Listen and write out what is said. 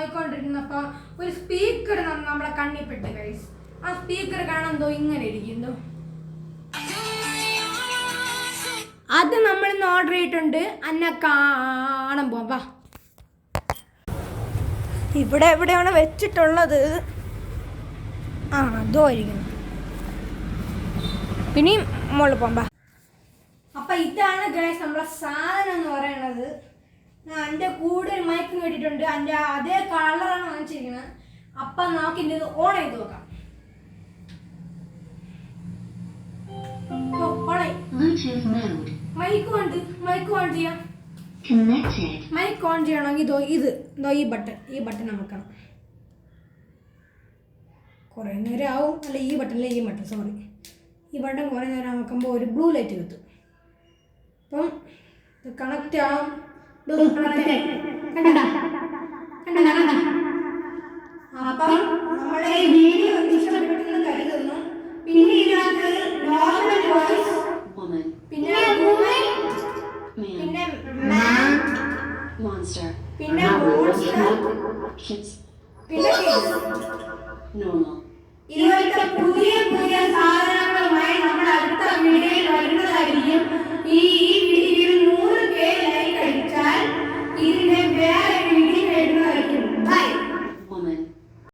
നോക്കിക്കൊണ്ടിരുന്നപ്പോൾ ഒരു സ്പീക്കർ നമ്മളെ കണ്ണിൽപ്പെട്ട് ഗൈസ്. ആ സ്പീക്കർ കാണാൻ ഇങ്ങനെ ഇരിക്കുന്നു. അത് നമ്മളിന്ന് ഓർഡർ ചെയ്തിട്ടുണ്ട്. അന്നെ കാണാൻ പോവാ. ഇവിടെ എവിടെയാണ് വെച്ചിട്ടുള്ളത്? ആ അതോ ഇരിക്കുന്നു. പിന്നെയും മുകളിൽ പോകാം. അപ്പം ഇതാണ് ഗൈസ് നമ്മളെ സാധനം എന്ന് പറയണത്. എൻ്റെ കൂടെ ഒരു മൈക്ക് കേട്ടിട്ടുണ്ട്. എൻ്റെ അതേ കളറാണ് വാങ്ങിച്ചിരിക്കുന്നത്. അപ്പം നമുക്ക് ഇനി ഇത് ഓൺ ചെയ്ത് നോക്കാം. മൈക്ക് ഓൺ ചെയ്യാം. മൈക്ക് ഓൺ ചെയ്യണമെങ്കിൽ ഈ ബട്ടൺ നമുക്കണം. കുറേ നേരം ആവും. അല്ല ഈ ബട്ടൺ സോറി, ഈ ബട്ടൺ കുറേ നേരം നോക്കുമ്പോൾ ഒരു ബ്ലൂ ലൈറ്റ് കിട്ടും. അപ്പം ഇത് കണക്റ്റ് ആവും. അപ്പം നമ്മളെ ഈ വീഡിയോ ഇഷ്ടപ്പെട്ടെന്ന് കരുതുന്നു. പിന്നെ ഇതിനകത്ത് നോർമൽ വോയിസ്, പിന്നെ മോൺസ്റ്റർ, പിന്നെ ഇതുപോലത്തെ പുതിയ സാധനങ്ങളുമായി നമ്മൾ അടുത്ത വീഡിയോയിൽ വരുന്നതായിരിക്കും.